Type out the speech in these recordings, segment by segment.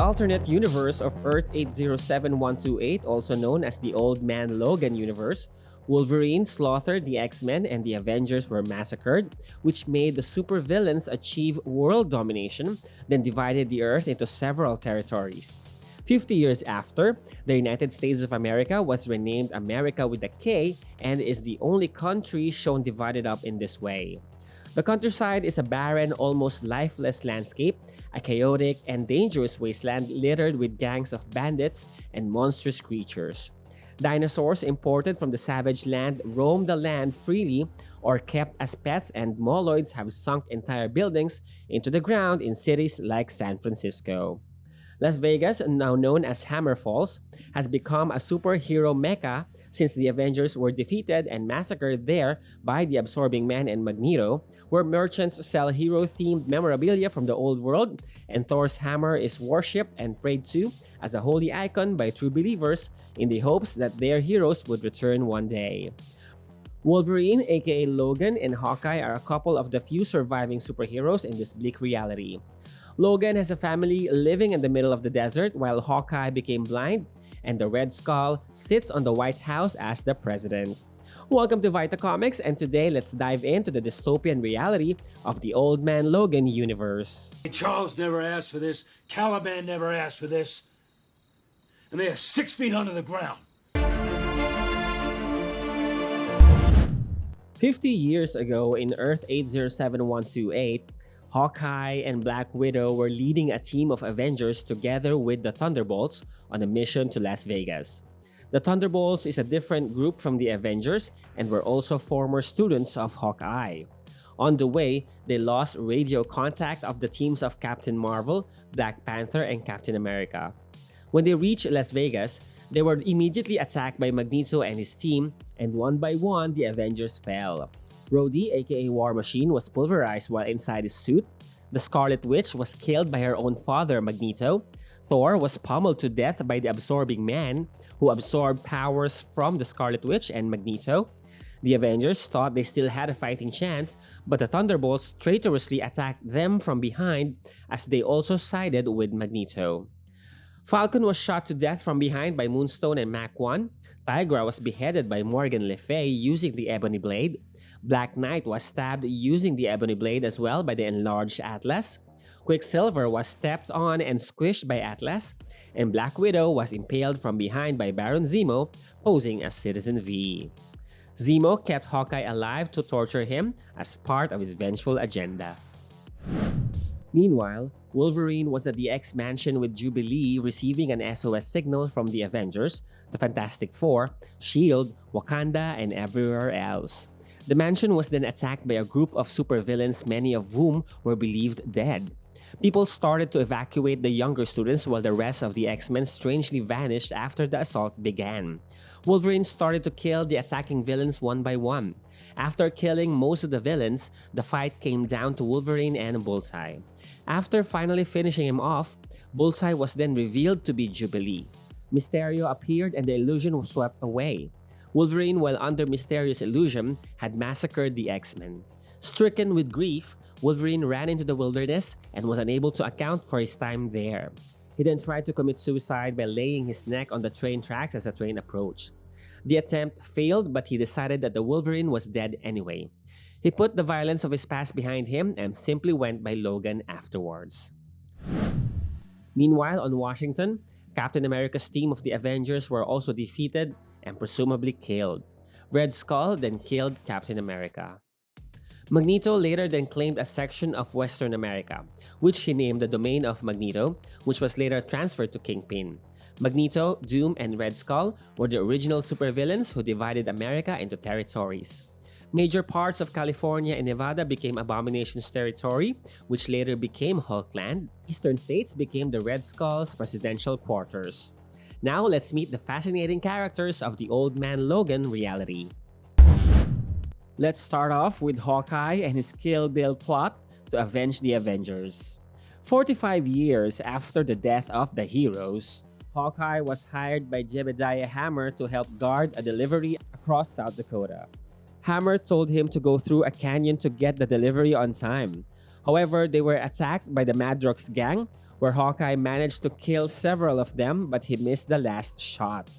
alternate universe of Earth 807128, also known as the Old Man Logan universe, Wolverine slaughtered the X-Men and the Avengers were massacred, which made the supervillains achieve world domination, then divided the Earth into several territories. 50 years after, the United States of America was renamed America with a K and is the only country shown divided up in this way. The countryside is a barren, almost lifeless landscape, a chaotic and dangerous wasteland littered with gangs of bandits and monstrous creatures. Dinosaurs imported from the savage land roam the land freely or kept as pets, and moloids have sunk entire buildings into the ground in cities like San Francisco. Las Vegas, now known as Hammer Falls, has become a superhero mecca since the Avengers were defeated and massacred there by the Absorbing Man and Magneto, where merchants sell hero-themed memorabilia from the old world, and Thor's hammer is worshipped and prayed to as a holy icon by true believers in the hopes that their heroes would return one day. Wolverine, aka Logan, and Hawkeye are a couple of the few surviving superheroes in this bleak reality. Logan has a family living in the middle of the desert, while Hawkeye became blind, and the Red Skull sits on the White House as the president. Welcome to Vita Comics, and today let's dive into the dystopian reality of the Old Man Logan universe. Charles never asked for this, Caliban never asked for this, and they are 6 feet under the ground. 50 years ago in Earth 807128, Hawkeye and Black Widow were leading a team of Avengers together with the Thunderbolts on a mission to Las Vegas. The Thunderbolts is a different group from the Avengers and were also former students of Hawkeye. On the way, they lost radio contact of the teams of Captain Marvel, Black Panther, and Captain America. When they reached Las Vegas, they were immediately attacked by Magneto and his team, and one by one, the Avengers fell. Rhodey, aka War Machine, was pulverized while inside his suit. The Scarlet Witch was killed by her own father, Magneto. Thor was pummeled to death by the Absorbing Man, who absorbed powers from the Scarlet Witch and Magneto. The Avengers thought they still had a fighting chance, but the Thunderbolts traitorously attacked them from behind as they also sided with Magneto. Falcon was shot to death from behind by Moonstone and Mach-1. Tigra was beheaded by Morgan Le Fay using the Ebony Blade. Black Knight was stabbed using the Ebony Blade as well by the enlarged Atlas. Quicksilver was stepped on and squished by Atlas. And Black Widow was impaled from behind by Baron Zemo, posing as Citizen V. Zemo kept Hawkeye alive to torture him as part of his vengeful agenda. Meanwhile, Wolverine was at the X-Mansion with Jubilee receiving an SOS signal from the Avengers, the Fantastic Four, S.H.I.E.L.D., Wakanda, and everywhere else. The mansion was then attacked by a group of supervillains, many of whom were believed dead. People started to evacuate the younger students while the rest of the X-Men strangely vanished after the assault began. Wolverine started to kill the attacking villains one by one. After killing most of the villains, the fight came down to Wolverine and Bullseye. After finally finishing him off, Bullseye was then revealed to be Jubilee. Mysterio appeared and the illusion was swept away. Wolverine, while under Mysterio's illusion, had massacred the X-Men. Stricken with grief, Wolverine ran into the wilderness and was unable to account for his time there. He then tried to commit suicide by laying his neck on the train tracks as the train approached. The attempt failed, but he decided that the Wolverine was dead anyway. He put the violence of his past behind him and simply went by Logan afterwards. Meanwhile, on Washington, Captain America's team of the Avengers were also defeated and presumably killed. Red Skull then killed Captain America. Magneto later then claimed a section of Western America, which he named the Domain of Magneto, which was later transferred to Kingpin. Magneto, Doom, and Red Skull were the original supervillains who divided America into territories. Major parts of California and Nevada became Abomination's territory, which later became Hulkland. Eastern states became the Red Skull's presidential quarters. Now let's meet the fascinating characters of the Old Man Logan reality. Let's start off with Hawkeye and his Kill Bill plot to avenge the Avengers. 45 years after the death of the heroes, Hawkeye was hired by Jebediah Hammer to help guard a delivery across South Dakota. Hammer told him to go through a canyon to get the delivery on time. However, they were attacked by the Madrox gang, where Hawkeye managed to kill several of them, but he missed the last shot.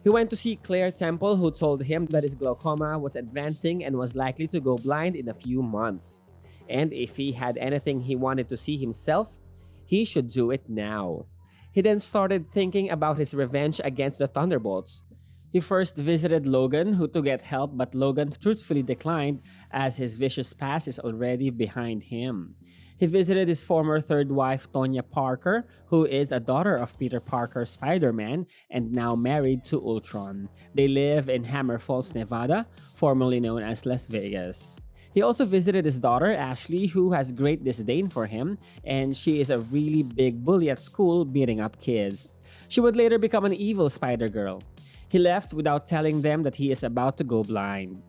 He went to see Claire Temple, who told him that his glaucoma was advancing and was likely to go blind in a few months. And if he had anything he wanted to see himself, he should do it now. He then started thinking about his revenge against the Thunderbolts. He first visited Logan, who to get help, but Logan truthfully declined as his vicious past is already behind him. He visited his former third wife, Tonya Parker, who is a daughter of Peter Parker, Spider-Man, and now married to Ultron. They live in Hammer Falls, Nevada, formerly known as Las Vegas. He also visited his daughter, Ashley, who has great disdain for him, and she is a really big bully at school, beating up kids. She would later become an evil Spider-Girl. He left without telling them that he is about to go blind.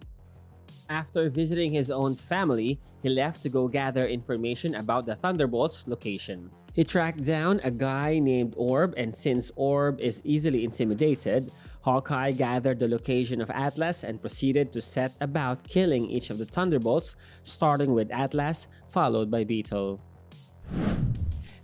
After visiting his own family, he left to go gather information about the Thunderbolts' location. He tracked down a guy named Orb, and since Orb is easily intimidated, Hawkeye gathered the location of Atlas and proceeded to set about killing each of the Thunderbolts, starting with Atlas, followed by Beetle.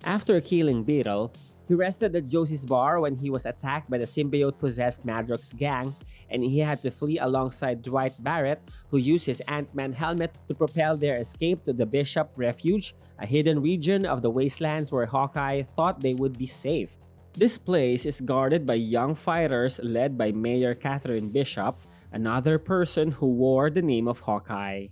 After killing Beetle, he rested at Josie's bar when he was attacked by the symbiote-possessed Madrox gang, and he had to flee alongside Dwight Barrett, who used his Ant-Man helmet to propel their escape to the Bishop Refuge, a hidden region of the wastelands where Hawkeye thought they would be safe. This place is guarded by young fighters led by Mayor Catherine Bishop, another person who wore the name of Hawkeye.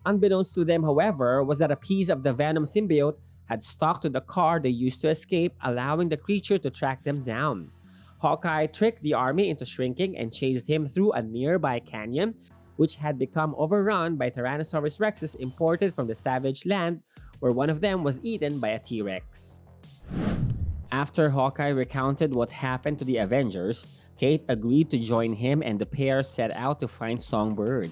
Unbeknownst to them, however, was that a piece of the Venom symbiote had stuck to the car they used to escape, allowing the creature to track them down. Hawkeye tricked the army into shrinking and chased him through a nearby canyon, which had become overrun by Tyrannosaurus Rexes imported from the Savage Land, where one of them was eaten by a T-Rex. After Hawkeye recounted what happened to the Avengers, Kate agreed to join him and the pair set out to find Songbird.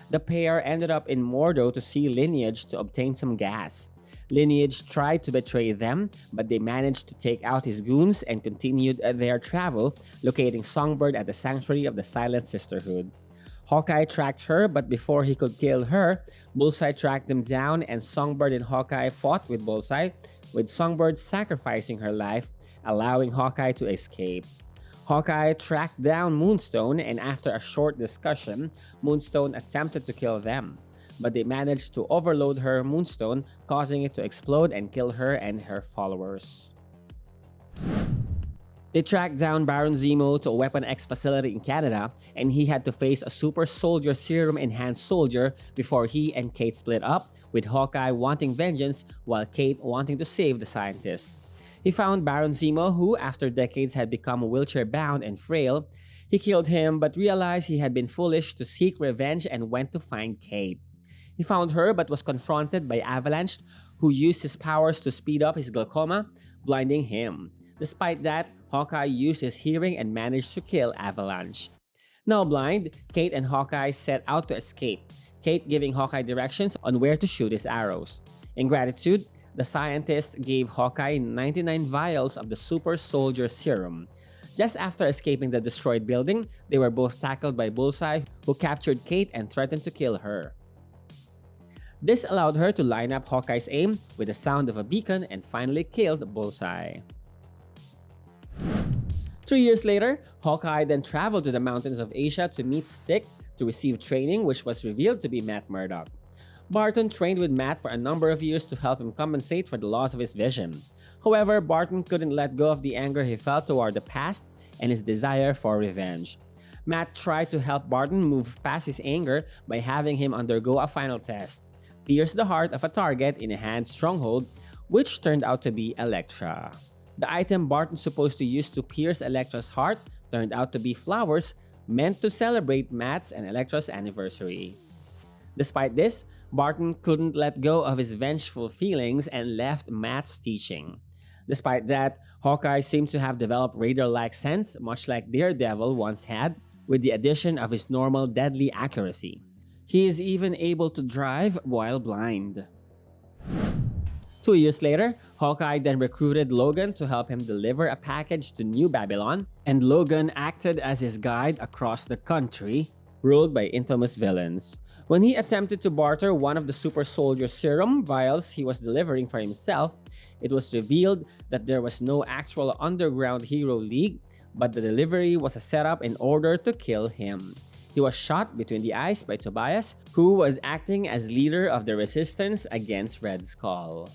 The pair ended up in Mordo to see Lineage to obtain some gas. Lineage tried to betray them, but they managed to take out his goons and continued their travel, locating Songbird at the sanctuary of the Silent Sisterhood. Hawkeye tracked her, but before he could kill her, Bullseye tracked them down and Songbird and Hawkeye fought with Bullseye, with Songbird sacrificing her life, allowing Hawkeye to escape. Hawkeye tracked down Moonstone, and after a short discussion, Moonstone attempted to kill them, but they managed to overload her Moonstone, causing it to explode and kill her and her followers. They tracked down Baron Zemo to a Weapon X facility in Canada, and he had to face a super soldier serum enhanced soldier before he and Kate split up, with Hawkeye wanting vengeance while Kate wanting to save the scientists. He found Baron Zemo, who after decades had become wheelchair-bound and frail. He killed him but realized he had been foolish to seek revenge and went to find Kate. He found her but was confronted by Avalanche, who used his powers to speed up his glaucoma, blinding him. Despite that, Hawkeye used his hearing and managed to kill Avalanche. Now blind, Kate and Hawkeye set out to escape, Kate giving Hawkeye directions on where to shoot his arrows. In gratitude, the scientist gave Hawkeye 99 vials of the super soldier serum. Just after escaping the destroyed building, they were both tackled by Bullseye, who captured Kate and threatened to kill her. This allowed her to line up Hawkeye's aim with the sound of a beacon and finally killed Bullseye. 3 years later, Hawkeye then traveled to the mountains of Asia to meet Stick to receive training, which was revealed to be Matt Murdock. Barton trained with Matt for a number of years to help him compensate for the loss of his vision. However, Barton couldn't let go of the anger he felt toward the past and his desire for revenge. Matt tried to help Barton move past his anger by having him undergo a final test, pierce the heart of a target in a hand stronghold, which turned out to be Elektra. The item Barton's supposed to use to pierce Elektra's heart turned out to be flowers meant to celebrate Matt's and Elektra's anniversary. Despite this, Barton couldn't let go of his vengeful feelings and left Matt's teaching. Despite that, Hawkeye seemed to have developed radar-like sense, much like Daredevil once had, with the addition of his normal deadly accuracy. He is even able to drive while blind. 2 years later, Hawkeye then recruited Logan to help him deliver a package to New Babylon, and Logan acted as his guide across the country, ruled by infamous villains. When he attempted to barter one of the super soldier serum vials he was delivering for himself, it was revealed that there was no actual underground hero league, but the delivery was a setup in order to kill him. He was shot between the eyes by Tobias, who was acting as leader of the resistance against Red Skull.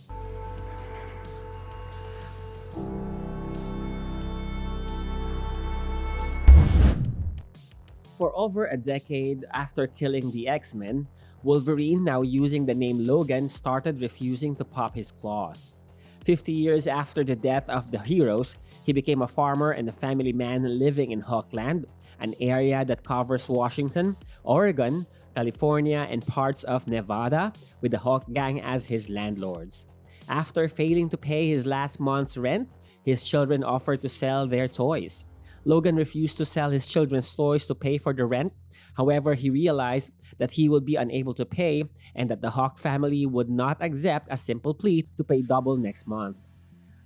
For over a decade after killing the X-Men, Wolverine, now using the name Logan, started refusing to pop his claws. 50 years after the death of the heroes, he became a farmer and a family man living in Hawkland, an area that covers Washington, Oregon, California, and parts of Nevada, with the Hawk Gang as his landlords. After failing to pay his last month's rent, his children offered to sell their toys. Logan refused to sell his children's toys to pay for the rent. However, he realized that he would be unable to pay and that the Hawk family would not accept a simple plea to pay double next month.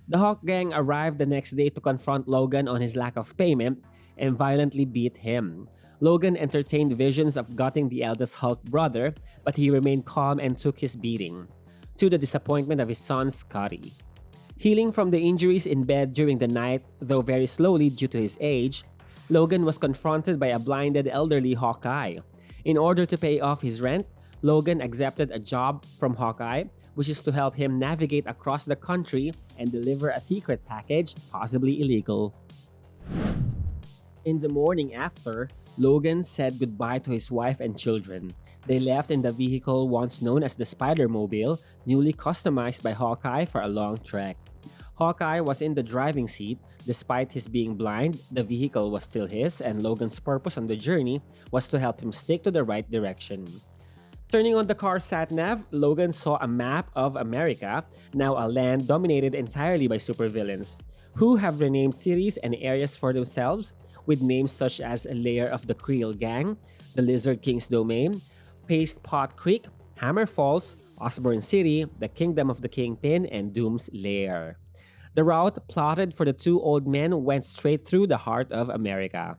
The Hawk Gang arrived the next day to confront Logan on his lack of payment and violently beat him. Logan entertained visions of gutting the eldest Hulk brother, but he remained calm and took his beating, to the disappointment of his son Scotty. Healing from the injuries in bed during the night, though very slowly due to his age, Logan was confronted by a blinded elderly Hawkeye. In order to pay off his rent, Logan accepted a job from Hawkeye, which is to help him navigate across the country and deliver a secret package, possibly illegal. In the morning after, Logan said goodbye to his wife and children. They left in the vehicle once known as the Spider-Mobile, newly customized by Hawkeye for a long trek. Hawkeye was in the driving seat. Despite his being blind, the vehicle was still his, and Logan's purpose on the journey was to help him stick to the right direction. Turning on the car's sat-nav, Logan saw a map of America, now a land dominated entirely by supervillains, who have renamed cities and areas for themselves, with names such as Lair of the Creel Gang, the Lizard King's Domain, Paste Pot Creek, Hammer Falls, Osborn City, the Kingdom of the Kingpin, and Doom's Lair. The route plotted for the two old men went straight through the heart of America.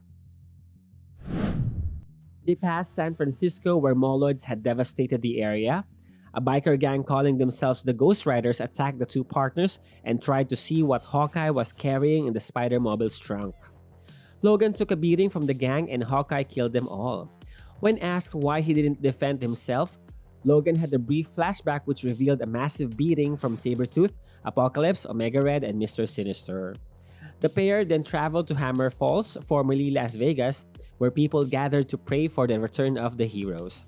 They passed San Francisco, where Moloids had devastated the area. A biker gang calling themselves the Ghost Riders attacked the two partners and tried to see what Hawkeye was carrying in the Spider-Mobile's trunk. Logan took a beating from the gang and Hawkeye killed them all. When asked why he didn't defend himself, Logan had a brief flashback which revealed a massive beating from Sabretooth, Apocalypse, Omega Red, and Mr. Sinister. The pair then traveled to Hammer Falls, formerly Las Vegas, where people gathered to pray for the return of the heroes.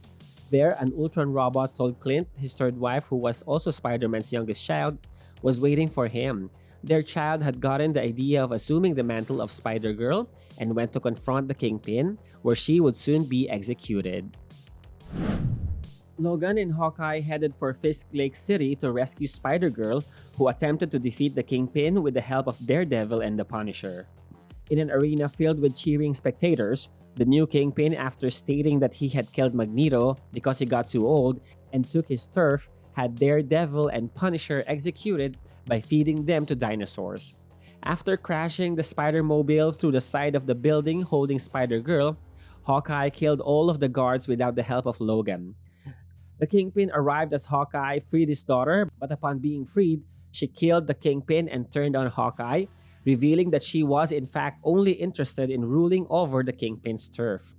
There, an Ultron robot told Clint, his third wife, who was also Spider-Man's youngest child, was waiting for him. Their child had gotten the idea of assuming the mantle of Spider-Girl and went to confront the Kingpin, where she would soon be executed. Logan and Hawkeye headed for Fisk Lake City to rescue Spider-Girl, who attempted to defeat the Kingpin with the help of Daredevil and the Punisher. In an arena filled with cheering spectators, the new Kingpin, after stating that he had killed Magneto because he got too old and took his turf, had Daredevil and Punisher executed by feeding them to dinosaurs. After crashing the Spider-Mobile through the side of the building holding Spider-Girl, Hawkeye killed all of the guards without the help of Logan. The Kingpin arrived as Hawkeye freed his daughter, but upon being freed, she killed the Kingpin and turned on Hawkeye, revealing that she was in fact only interested in ruling over the Kingpin's turf.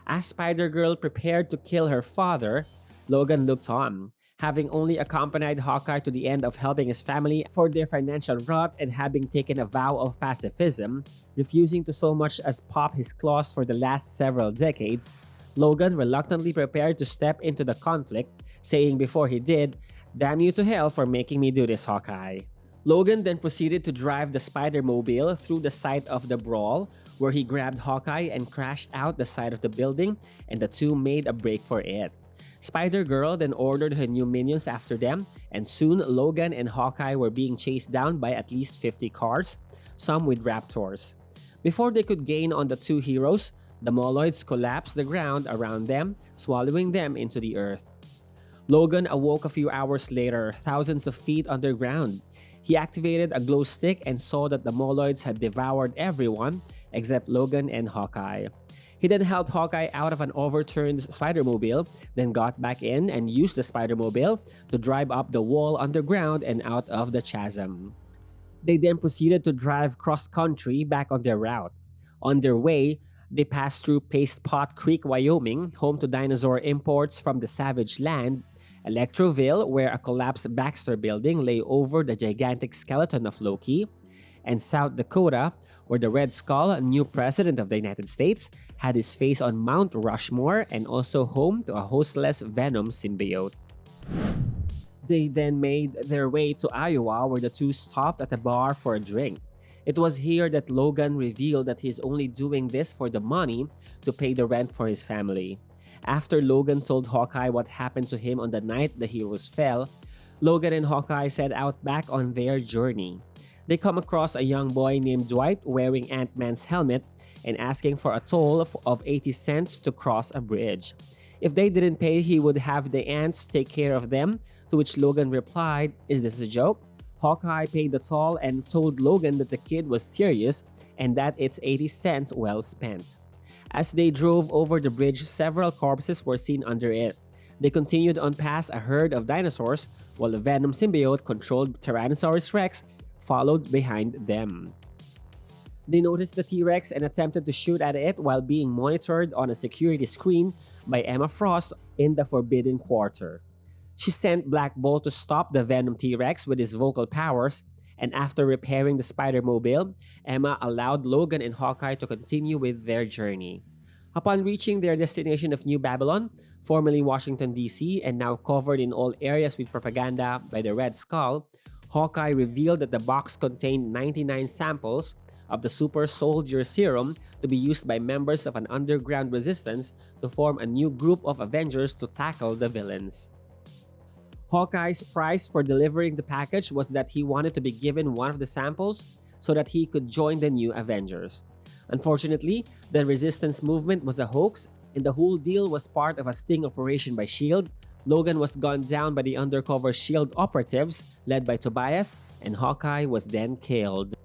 As Spider-Girl prepared to kill her father, Logan looked on, having only accompanied Hawkeye to the end of helping his family for their financial rot and having taken a vow of pacifism, refusing to so much as pop his claws for the last several decades. Logan reluctantly prepared to step into the conflict, saying before he did, "Damn you to hell for making me do this, Hawkeye." Logan then proceeded to drive the Spider-Mobile through the site of the brawl, where he grabbed Hawkeye and crashed out the side of the building, and the two made a break for it. Spider-Girl then ordered her new minions after them, and soon Logan and Hawkeye were being chased down by at least 50 cars, some with Raptors. Before they could gain on the two heroes, the Moloids collapsed the ground around them, swallowing them into the earth. Logan awoke a few hours later, thousands of feet underground. He activated a glow stick and saw that the Moloids had devoured everyone except Logan and Hawkeye. He then helped Hawkeye out of an overturned Spider-Mobile, then got back in and used the Spider-Mobile to drive up the wall underground and out of the chasm. They then proceeded to drive cross-country back on their route. On their way, they passed through Paste Pot Creek, Wyoming, home to dinosaur imports from the Savage Land, Electroville, where a collapsed Baxter building lay over the gigantic skeleton of Loki, and South Dakota, where the Red Skull, a new president of the United States, had his face on Mount Rushmore and also home to a hostless Venom symbiote. They then made their way to Iowa, where the two stopped at a bar for a drink. It was here that Logan revealed that he's only doing this for the money to pay the rent for his family. After Logan told Hawkeye what happened to him on the night the heroes fell, Logan and Hawkeye set out back on their journey. They come across a young boy named Dwight wearing Ant-Man's helmet and asking for a toll of 80 cents to cross a bridge. If they didn't pay, he would have the ants take care of them, to which Logan replied, "Is this a joke?" Hawkeye paid the toll and told Logan that the kid was serious and that it's 80 cents well spent. As they drove over the bridge, several corpses were seen under it. They continued on past a herd of dinosaurs, while the Venom symbiote controlled Tyrannosaurus Rex followed behind them. They noticed the T-Rex and attempted to shoot at it while being monitored on a security screen by Emma Frost in the Forbidden Quarter. She sent Black Bolt to stop the Venom T-Rex with his vocal powers, and after repairing the Spider-Mobile, Emma allowed Logan and Hawkeye to continue with their journey. Upon reaching their destination of New Babylon, formerly Washington, D.C., and now covered in all areas with propaganda by the Red Skull, Hawkeye revealed that the box contained 99 samples of the Super Soldier Serum to be used by members of an underground resistance to form a new group of Avengers to tackle the villains. Hawkeye's price for delivering the package was that he wanted to be given one of the samples so that he could join the new Avengers. Unfortunately, the resistance movement was a hoax, and the whole deal was part of a sting operation by S.H.I.E.L.D. Logan was gunned down by the undercover S.H.I.E.L.D. operatives led by Tobias, and Hawkeye was then killed.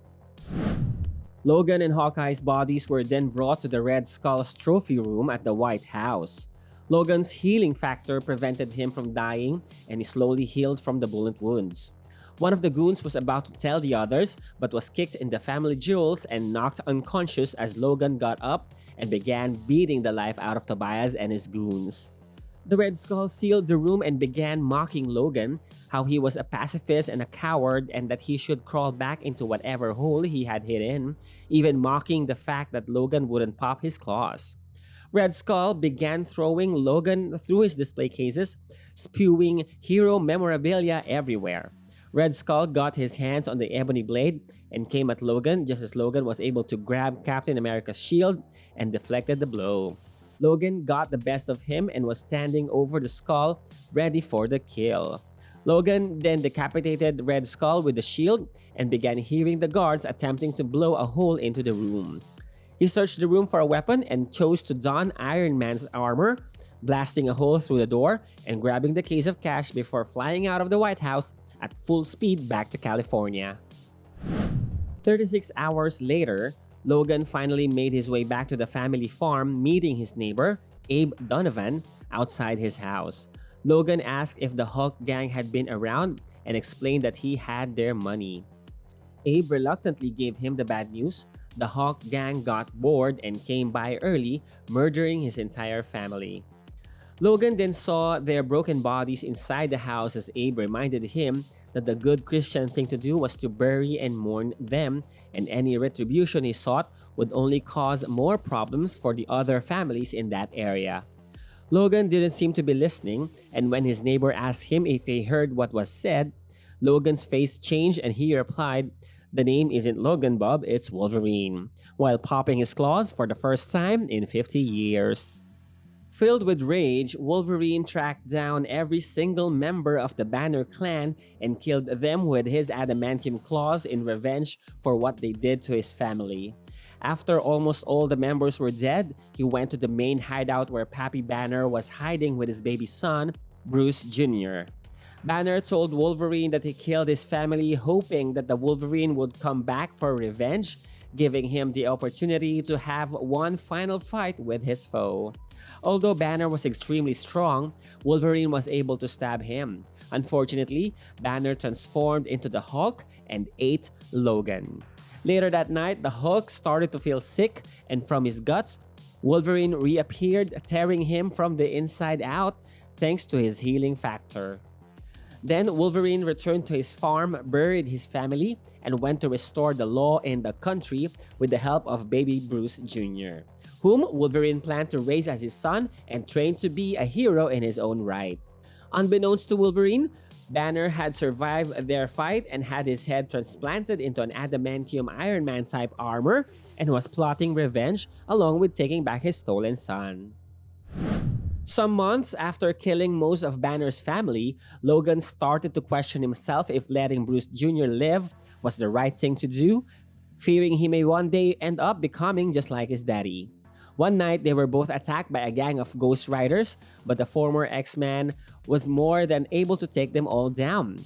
Logan and Hawkeye's bodies were then brought to the Red Skull's trophy room at the White House. Logan's healing factor prevented him from dying, and he slowly healed from the bullet wounds. One of the goons was about to tell the others, but was kicked in the family jewels and knocked unconscious as Logan got up and began beating the life out of Tobias and his goons. The Red Skull sealed the room and began mocking Logan, how he was a pacifist and a coward and that he should crawl back into whatever hole he had hid in, even mocking the fact that Logan wouldn't pop his claws. Red Skull began throwing Logan through his display cases, spewing hero memorabilia everywhere. Red Skull got his hands on the ebony blade and came at Logan just as Logan was able to grab Captain America's shield and deflected the blow. Logan got the best of him and was standing over the skull, ready for the kill. Logan then decapitated Red Skull with the shield and began hearing the guards attempting to blow a hole into the room. He searched the room for a weapon and chose to don Iron Man's armor, blasting a hole through the door and grabbing the case of cash before flying out of the White House at full speed back to California. 36 hours later, Logan finally made his way back to the family farm, meeting his neighbor, Abe Donovan, outside his house. Logan asked if the Hulk gang had been around and explained that he had their money. Abe reluctantly gave him the bad news. The Hulk gang got bored and came by early, murdering his entire family. Logan then saw their broken bodies inside the house as Abe reminded him that the good Christian thing to do was to bury and mourn them, and any retribution he sought would only cause more problems for the other families in that area. Logan didn't seem to be listening, and when his neighbor asked him if he heard what was said, Logan's face changed and he replied, "The name isn't Logan, Bob, it's Wolverine," while popping his claws for the first time in 50 years. Filled with rage, Wolverine tracked down every single member of the Banner clan and killed them with his adamantium claws in revenge for what they did to his family. After almost all the members were dead, he went to the main hideout where Pappy Banner was hiding with his baby son, Bruce Jr. Banner told Wolverine that he killed his family hoping that the Wolverine would come back for revenge, giving him the opportunity to have one final fight with his foe. Although Banner was extremely strong, Wolverine was able to stab him. Unfortunately, Banner transformed into the Hulk and ate Logan. Later that night, the Hulk started to feel sick, and from his guts, Wolverine reappeared, tearing him from the inside out thanks to his healing factor. Then Wolverine returned to his farm, buried his family, and went to restore the law in the country with the help of baby Bruce Jr., whom Wolverine planned to raise as his son and train to be a hero in his own right. Unbeknownst to Wolverine, Banner had survived their fight and had his head transplanted into an adamantium Iron Man type armor and was plotting revenge along with taking back his stolen son. Some months after killing most of Banner's family, Logan started to question himself if letting Bruce Jr. live was the right thing to do, fearing he may one day end up becoming just like his daddy. One night, they were both attacked by a gang of Ghost Riders, but the former X-Man was more than able to take them all down.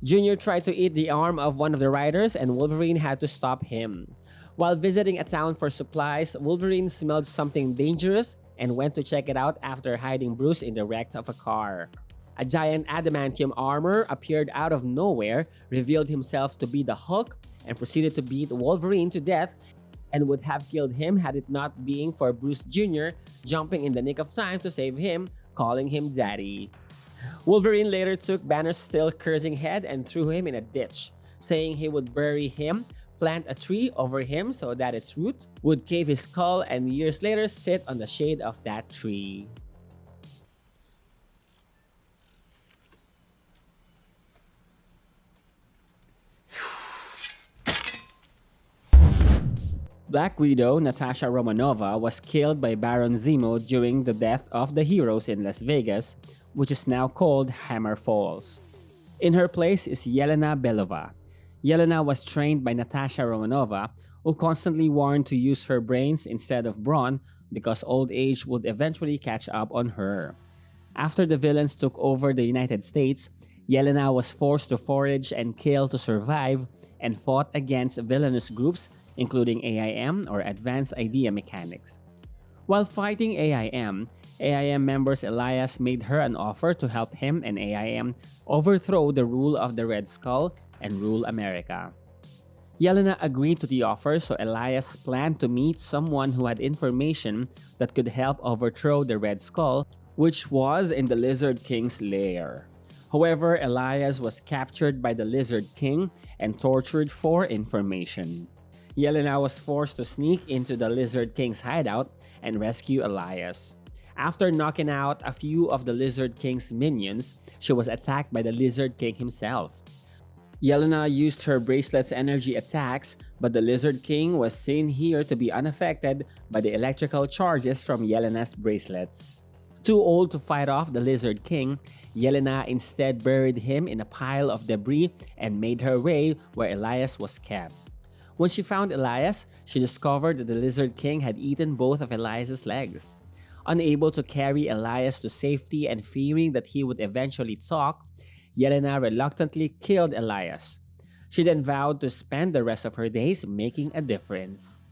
Junior tried to eat the arm of one of the riders, and Wolverine had to stop him. While visiting a town for supplies, Wolverine smelled something dangerous and went to check it out after hiding Bruce in the wreck of a car. A giant adamantium armor appeared out of nowhere, revealed himself to be the Hulk, and proceeded to beat Wolverine to death, and would have killed him had it not been for Bruce Jr. jumping in the nick of time to save him, calling him Daddy. Wolverine later took Banner's still cursing head and threw him in a ditch, saying he would bury him, plant a tree over him so that its root would cave his skull, and years later sit on the shade of that tree. Black Widow Natasha Romanova was killed by Baron Zemo during the death of the heroes in Las Vegas, which is now called Hammer Falls. In her place is Yelena Belova. Yelena was trained by Natasha Romanova, who constantly warned to use her brains instead of brawn because old age would eventually catch up on her. After the villains took over the United States, Yelena was forced to forage and kill to survive and fought against villainous groups including AIM or Advanced Idea Mechanics. While fighting AIM members Elias made her an offer to help him and AIM overthrow the rule of the Red Skull and rule America. Yelena agreed to the offer, so Elias planned to meet someone who had information that could help overthrow the Red Skull, which was in the Lizard King's lair. However, Elias was captured by the Lizard King and tortured for information. Yelena was forced to sneak into the Lizard King's hideout and rescue Elias. After knocking out a few of the Lizard King's minions, she was attacked by the Lizard King himself. Yelena used her bracelet's energy attacks, but the Lizard King was seen here to be unaffected by the electrical charges from Yelena's bracelets. Too old to fight off the Lizard King, Yelena instead buried him in a pile of debris and made her way where Elias was kept. When she found Elias, she discovered that the Lizard King had eaten both of Elias's legs. Unable to carry Elias to safety and fearing that he would eventually talk, Yelena reluctantly killed Elias. She then vowed to spend the rest of her days making a difference.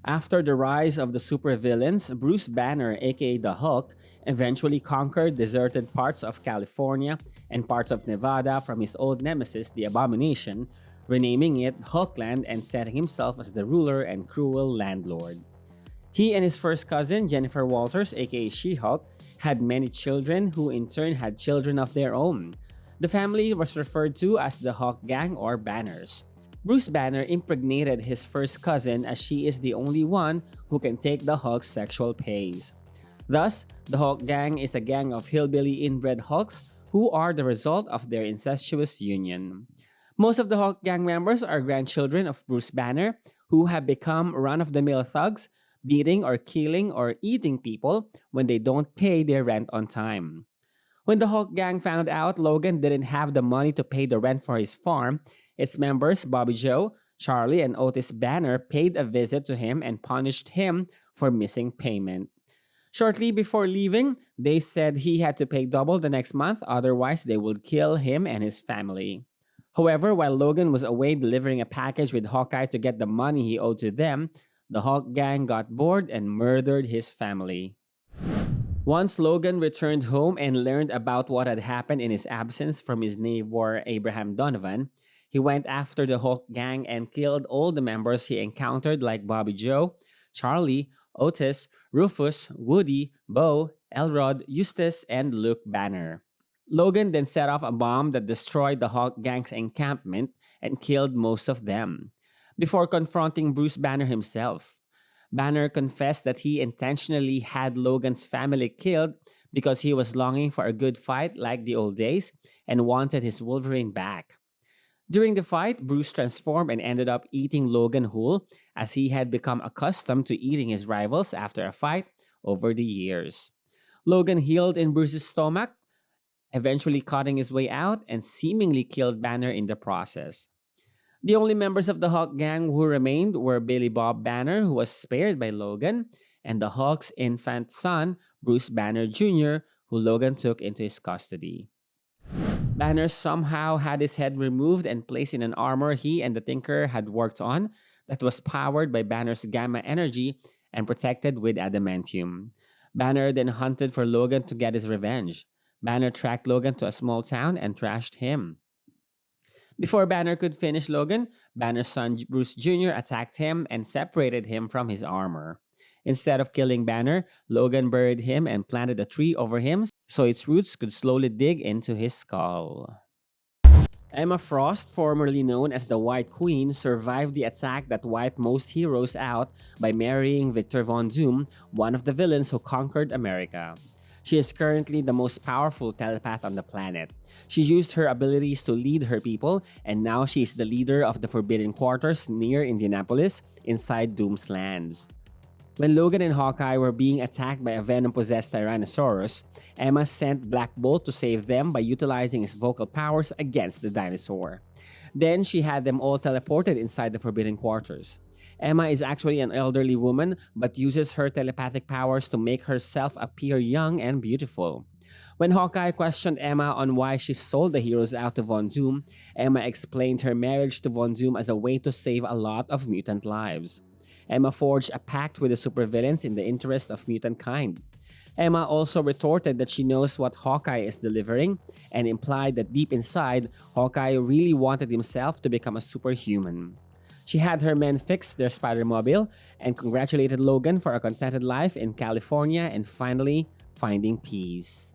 After the rise of the supervillains, Bruce Banner, aka the Hulk, eventually conquered deserted parts of California and parts of Nevada from his old nemesis, the Abomination, renaming it Hulkland and setting himself as the ruler and cruel landlord. He and his first cousin, Jennifer Walters, aka She-Hulk, had many children who in turn had children of their own. The family was referred to as the Hulk Gang or Banners. Bruce Banner impregnated his first cousin as she is the only one who can take the Hulk's sexual pace. Thus, the Hulk Gang is a gang of hillbilly inbred Hulks who are the result of their incestuous union. Most of the Hulk Gang members are grandchildren of Bruce Banner, who have become run-of-the-mill thugs, beating or killing or eating people when they don't pay their rent on time. When the Hulk Gang found out Logan didn't have the money to pay the rent for his farm, its members Bobby Joe, Charlie, and Otis Banner paid a visit to him and punished him for missing payment. Shortly before leaving, they said he had to pay double the next month, otherwise they would kill him and his family. However, while Logan was away delivering a package with Hawkeye to get the money he owed to them, the Hawk Gang got bored and murdered his family. Once Logan returned home and learned about what had happened in his absence from his neighbor Abraham Donovan, he went after the Hawk Gang and killed all the members he encountered like Bobby Joe, Charlie, Otis, Rufus, Woody, Bo, Elrod, Eustace, and Luke Banner. Logan then set off a bomb that destroyed the Hawk Gang's encampment and killed most of them, before confronting Bruce Banner himself. Banner confessed that he intentionally had Logan's family killed because he was longing for a good fight like the old days and wanted his Wolverine back. During the fight, Bruce transformed and ended up eating Logan whole, as he had become accustomed to eating his rivals after a fight over the years. Logan healed in Bruce's stomach, eventually cutting his way out and seemingly killed Banner in the process. The only members of the Hawk Gang who remained were Billy Bob Banner, who was spared by Logan, and the Hawk's infant son, Bruce Banner Jr., who Logan took into his custody. Banner somehow had his head removed and placed in an armor he and the Tinker had worked on that was powered by Banner's gamma energy and protected with adamantium. Banner then hunted for Logan to get his revenge. Banner tracked Logan to a small town and trashed him. Before Banner could finish Logan, Banner's son Bruce Jr. attacked him and separated him from his armor. Instead of killing Banner, Logan buried him and planted a tree over him so its roots could slowly dig into his skull. Emma Frost, formerly known as the White Queen, survived the attack that wiped most heroes out by marrying Victor Von Doom, one of the villains who conquered America. She is currently the most powerful telepath on the planet. She used her abilities to lead her people, and now she is the leader of the Forbidden Quarters near Indianapolis, inside Doom's lands. When Logan and Hawkeye were being attacked by a venom-possessed Tyrannosaurus, Emma sent Black Bolt to save them by utilizing his vocal powers against the dinosaur. Then she had them all teleported inside the Forbidden Quarters. Emma is actually an elderly woman, but uses her telepathic powers to make herself appear young and beautiful. When Hawkeye questioned Emma on why she sold the heroes out to Von Doom, Emma explained her marriage to Von Doom as a way to save a lot of mutant lives. Emma forged a pact with the supervillains in the interest of mutant kind. Emma also retorted that she knows what Hawkeye is delivering and implied that deep inside, Hawkeye really wanted himself to become a superhuman. She had her men fix their Spider-Mobile and congratulated Logan for a contented life in California and finally finding peace.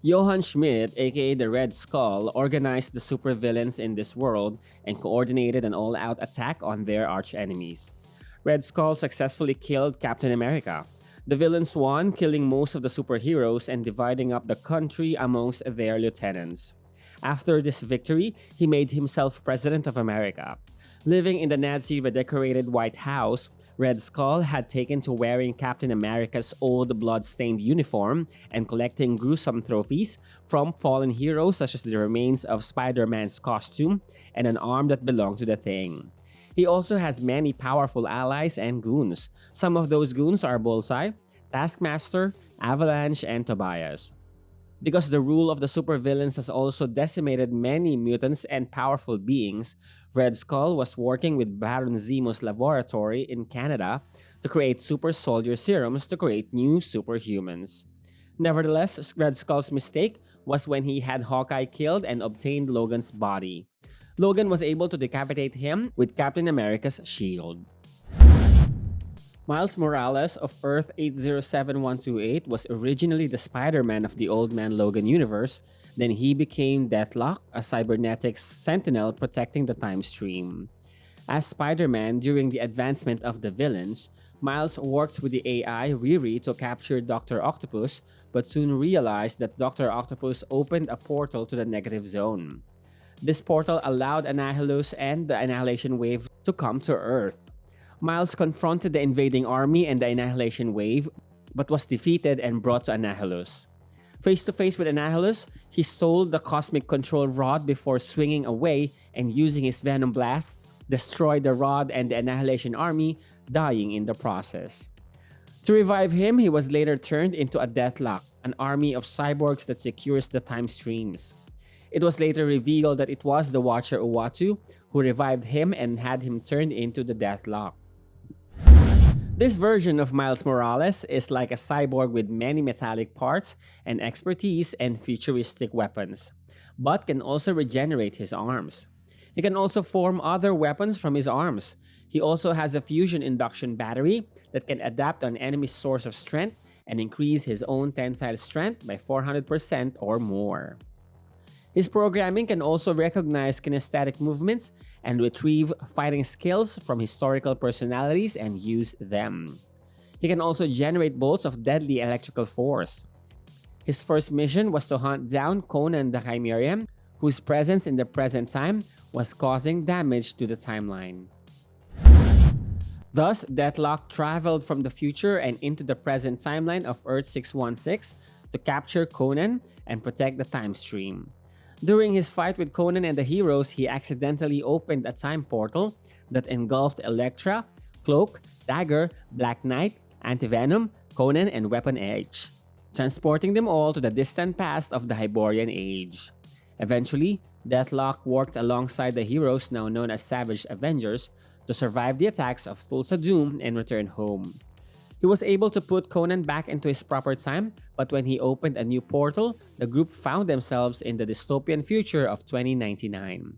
Johann Schmidt, aka the Red Skull, organized the supervillains in this world and coordinated an all-out attack on their archenemies. Red Skull successfully killed Captain America. The villains won, killing most of the superheroes and dividing up the country amongst their lieutenants. After this victory, he made himself President of America. Living in the Nazi-redecorated White House, Red Skull had taken to wearing Captain America's old blood-stained uniform and collecting gruesome trophies from fallen heroes such as the remains of Spider-Man's costume and an arm that belonged to the Thing. He also has many powerful allies and goons. Some of those goons are Bullseye, Taskmaster, Avalanche, and Tobias. Because the rule of the supervillains has also decimated many mutants and powerful beings, Red Skull was working with Baron Zemo's laboratory in Canada to create super soldier serums to create new superhumans. Nevertheless, Red Skull's mistake was when he had Hawkeye killed and obtained Logan's body. Logan was able to decapitate him with Captain America's shield. Miles Morales of Earth 807128 was originally the Spider-Man of the Old Man Logan universe, then he became Deathlock, a cybernetic sentinel protecting the time stream. As Spider-Man during the advancement of the villains, Miles worked with the AI Riri to capture Dr. Octopus, but soon realized that Dr. Octopus opened a portal to the negative zone. This portal allowed Annihilus and the Annihilation Wave to come to Earth. Miles confronted the invading army and the Annihilation Wave, but was defeated and brought to Annihilus. Face to face with Annihilus, he sold the Cosmic Control Rod before swinging away and using his Venom Blast, destroyed the Rod and the Annihilation Army, dying in the process. To revive him, he was later turned into a Deathlock, an army of cyborgs that secures the time streams. It was later revealed that it was the Watcher Uatu who revived him and had him turned into the Deathlock. This version of Miles Morales is like a cyborg with many metallic parts and expertise and futuristic weapons, but can also regenerate his arms. He can also form other weapons from his arms. He also has a fusion induction battery that can adapt to an enemy's source of strength and increase his own tensile strength by 400% or more. His programming can also recognize kinesthetic movements and retrieve fighting skills from historical personalities and use them. He can also generate bolts of deadly electrical force. His first mission was to hunt down Conan the Chimerian, whose presence in the present time was causing damage to the timeline. Thus, Deathlock traveled from the future and into the present timeline of Earth 616 to capture Conan and protect the time stream. During his fight with Conan and the heroes, he accidentally opened a time portal that engulfed Elektra, Cloak, Dagger, Black Knight, Anti-Venom, Conan, and Weapon Edge, transporting them all to the distant past of the Hyborian Age. Eventually, Deathlock worked alongside the heroes now known as Savage Avengers to survive the attacks of Thulsa Doom and return home. He was able to put Conan back into his proper time, but when he opened a new portal, the group found themselves in the dystopian future of 2099.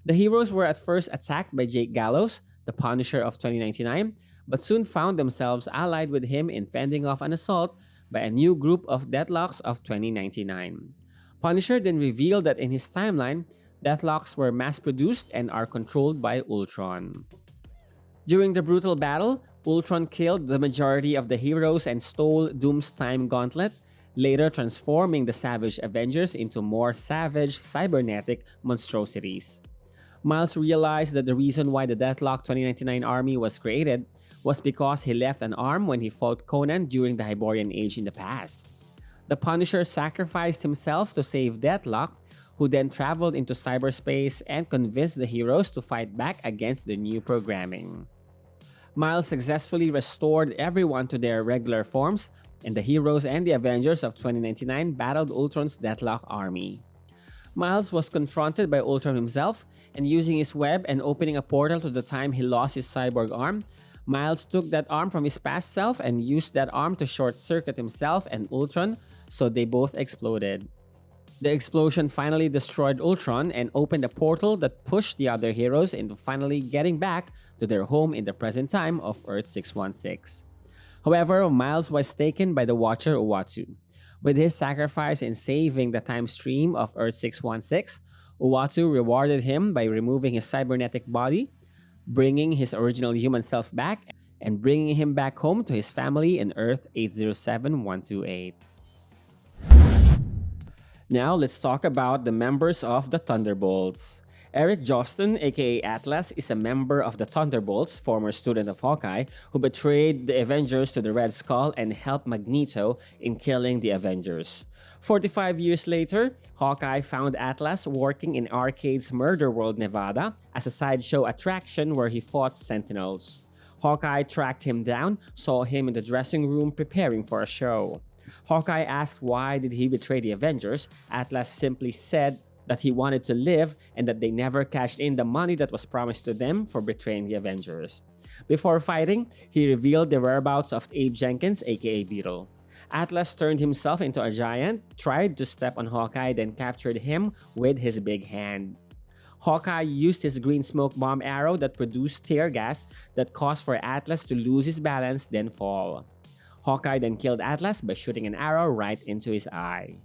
The heroes were at first attacked by Jake Gallows, the Punisher of 2099, but soon found themselves allied with him in fending off an assault by a new group of Deathlocks of 2099. Punisher then revealed that in his timeline, Deathlocks were mass-produced and are controlled by Ultron. During the brutal battle, Ultron killed the majority of the heroes and stole Doom's time gauntlet, later transforming the Savage Avengers into more savage, cybernetic monstrosities. Miles realized that the reason why the Deathlock 2099 army was created was because he left an arm when he fought Conan during the Hyborian Age in the past. The Punisher sacrificed himself to save Deathlock, who then traveled into cyberspace and convinced the heroes to fight back against the new programming. Miles successfully restored everyone to their regular forms, and the heroes and the Avengers of 2099 battled Ultron's Deathlock army. Miles was confronted by Ultron himself, and using his web and opening a portal to the time he lost his cyborg arm, Miles took that arm from his past self and used that arm to short-circuit himself and Ultron, so they both exploded. The explosion finally destroyed Ultron and opened a portal that pushed the other heroes into finally getting back to their home in the present time of Earth 616. However, Miles was taken by the Watcher Uatu. With his sacrifice in saving the time stream of Earth 616, Uatu rewarded him by removing his cybernetic body, bringing his original human self back, and bringing him back home to his family in Earth 807128. Now let's talk about the members of the Thunderbolts. Eric Joston, aka Atlas, is a member of the Thunderbolts, former student of Hawkeye, who betrayed the Avengers to the Red Skull and helped Magneto in killing the Avengers. 45 years later, Hawkeye found Atlas working in Arcade's Murder World, Nevada, as a sideshow attraction where he fought Sentinels. Hawkeye tracked him down, saw him in the dressing room preparing for a show. Hawkeye asked why did he betray the Avengers. Atlas simply said that he wanted to live and that they never cashed in the money that was promised to them for betraying the Avengers. Before fighting, he revealed the whereabouts of Abe Jenkins, aka Beetle. Atlas turned himself into a giant, tried to step on Hawkeye, then captured him with his big hand. Hawkeye used his green smoke bomb arrow that produced tear gas that caused for Atlas to lose his balance, then fall. Hawkeye then killed Atlas by shooting an arrow right into his eye.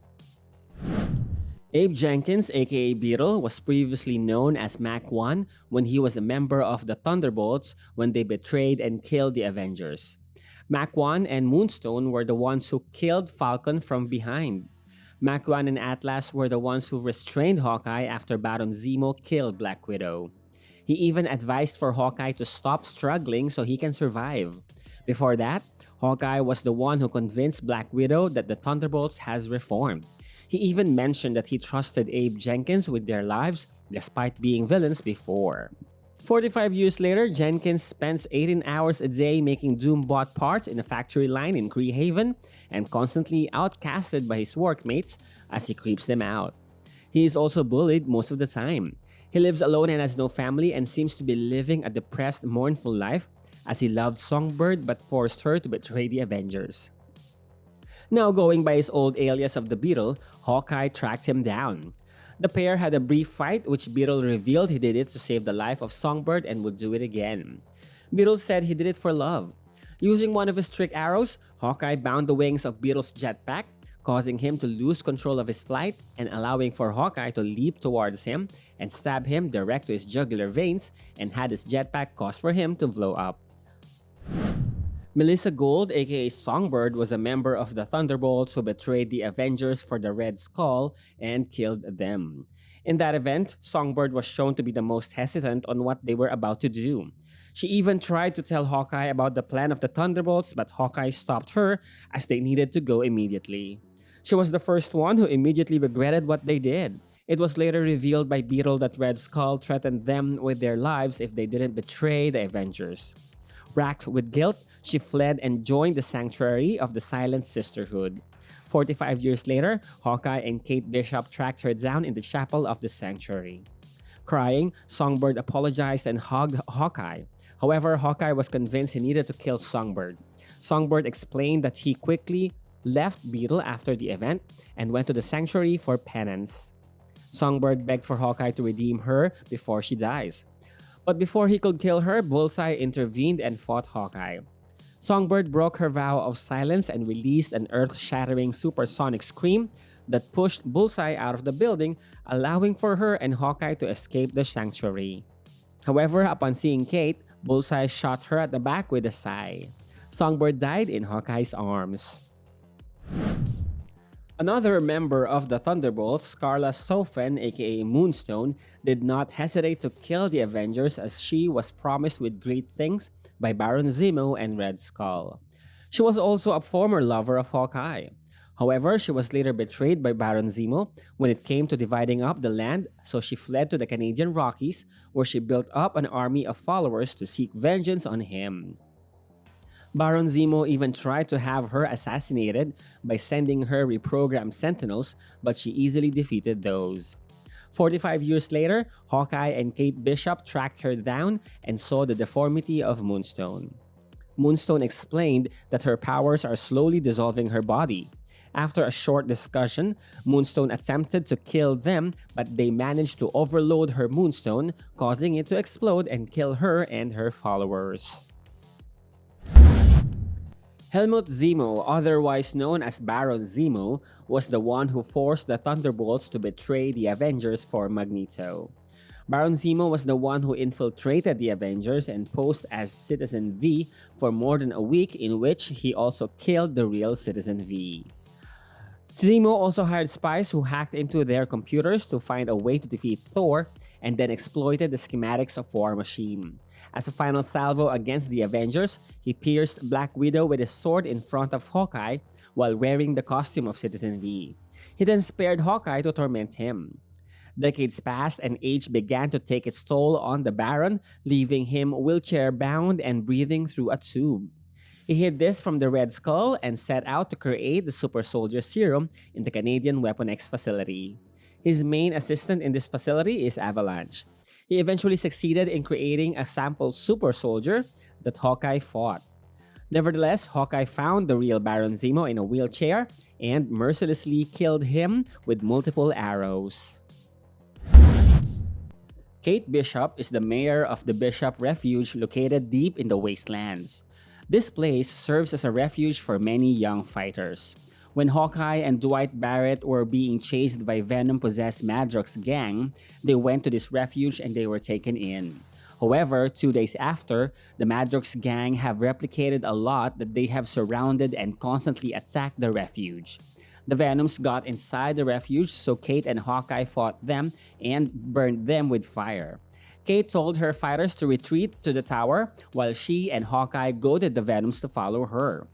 Abe Jenkins, aka Beetle, was previously known as Mac 1 when he was a member of the Thunderbolts when they betrayed and killed the Avengers. Mac 1 and Moonstone were the ones who killed Falcon from behind. Mac 1 and Atlas were the ones who restrained Hawkeye after Baron Zemo killed Black Widow. He even advised for Hawkeye to stop struggling so he can survive. Before that, Hawkeye was the one who convinced Black Widow that the Thunderbolts has reformed. He even mentioned that he trusted Abe Jenkins with their lives despite being villains before. 45 years later, Jenkins spends 18 hours a day making Doombot parts in a factory line in Creehaven and constantly outcasted by his workmates as he creeps them out. He is also bullied most of the time. He lives alone and has no family and seems to be living a depressed, mournful life as he loved Songbird but forced her to betray the Avengers. Now going by his old alias of the Beetle, Hawkeye tracked him down. The pair had a brief fight which Beetle revealed he did it to save the life of Songbird and would do it again. Beetle said he did it for love. Using one of his trick arrows, Hawkeye bound the wings of Beetle's jetpack, causing him to lose control of his flight and allowing for Hawkeye to leap towards him and stab him direct to his jugular veins and had his jetpack cause for him to blow up. Melissa Gold, aka Songbird, was a member of the Thunderbolts who betrayed the Avengers for the Red Skull and killed them. In that event, Songbird was shown to be the most hesitant on what they were about to do. She even tried to tell Hawkeye about the plan of the Thunderbolts, but Hawkeye stopped her as they needed to go immediately. She was the first one who immediately regretted what they did. It was later revealed by Beetle that Red Skull threatened them with their lives if they didn't betray the Avengers. Racked with guilt, she fled and joined the sanctuary of the Silent Sisterhood. 45 years later, Hawkeye and Kate Bishop tracked her down in the chapel of the sanctuary. Crying, Songbird apologized and hugged Hawkeye. However, Hawkeye was convinced he needed to kill Songbird. Songbird explained that he quickly left Beetle after the event and went to the sanctuary for penance. Songbird begged for Hawkeye to redeem her before she dies. But before he could kill her, Bullseye intervened and fought Hawkeye. Songbird broke her vow of silence and released an earth-shattering supersonic scream that pushed Bullseye out of the building, allowing for her and Hawkeye to escape the sanctuary. However, upon seeing Kate, Bullseye shot her at the back with a sigh. Songbird died in Hawkeye's arms. Another member of the Thunderbolts, Scarla Sofen, aka Moonstone, did not hesitate to kill the Avengers as she was promised with great things by Baron Zemo and Red Skull. She was also a former lover of Hawkeye. However, she was later betrayed by Baron Zemo when it came to dividing up the land, so she fled to the Canadian Rockies, where she built up an army of followers to seek vengeance on him. Baron Zemo even tried to have her assassinated by sending her reprogrammed Sentinels, but she easily defeated those. 45 years later, Hawkeye and Kate Bishop tracked her down and saw the deformity of Moonstone. Moonstone explained that her powers are slowly dissolving her body. After a short discussion, Moonstone attempted to kill them, but they managed to overload her Moonstone, causing it to explode and kill her and her followers. Helmut Zemo, otherwise known as Baron Zemo, was the one who forced the Thunderbolts to betray the Avengers for Magneto. Baron Zemo was the one who infiltrated the Avengers and posed as Citizen V for more than a week, in which he also killed the real Citizen V. Zemo also hired spies who hacked into their computers to find a way to defeat Thor and then exploited the schematics of War Machine. As a final salvo against the Avengers, he pierced Black Widow with his sword in front of Hawkeye while wearing the costume of Citizen V. He then spared Hawkeye to torment him. Decades passed and age began to take its toll on the Baron, leaving him wheelchair-bound and breathing through a tube. He hid this from the Red Skull and set out to create the Super Soldier Serum in the Canadian Weapon X facility. His main assistant in this facility is Avalanche. He eventually succeeded in creating a sample super soldier that Hawkeye fought. Nevertheless, Hawkeye found the real Baron Zemo in a wheelchair and mercilessly killed him with multiple arrows. Kate Bishop is the mayor of the Bishop Refuge located deep in the wastelands. This place serves as a refuge for many young fighters. When Hawkeye and Dwight Barrett were being chased by Venom-possessed Madrox's gang, they went to this refuge and they were taken in. However, 2 days after, the Madrox gang have replicated a lot that they have surrounded and constantly attacked the refuge. The Venoms got inside the refuge, so Kate and Hawkeye fought them and burned them with fire. Kate told her fighters to retreat to the tower while she and Hawkeye goaded the Venoms to follow her.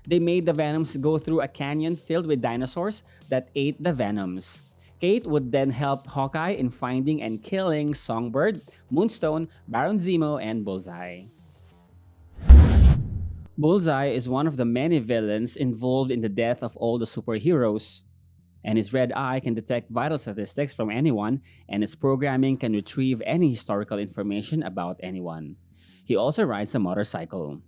They made the Venoms go through a canyon filled with dinosaurs that ate the Venoms. Kate would then help Hawkeye in finding and killing Songbird, Moonstone, Baron Zemo, and Bullseye. Bullseye is one of the many villains involved in the death of all the superheroes. And his red eye can detect vital statistics from anyone, and its programming can retrieve any historical information about anyone. He also rides a motorcycle.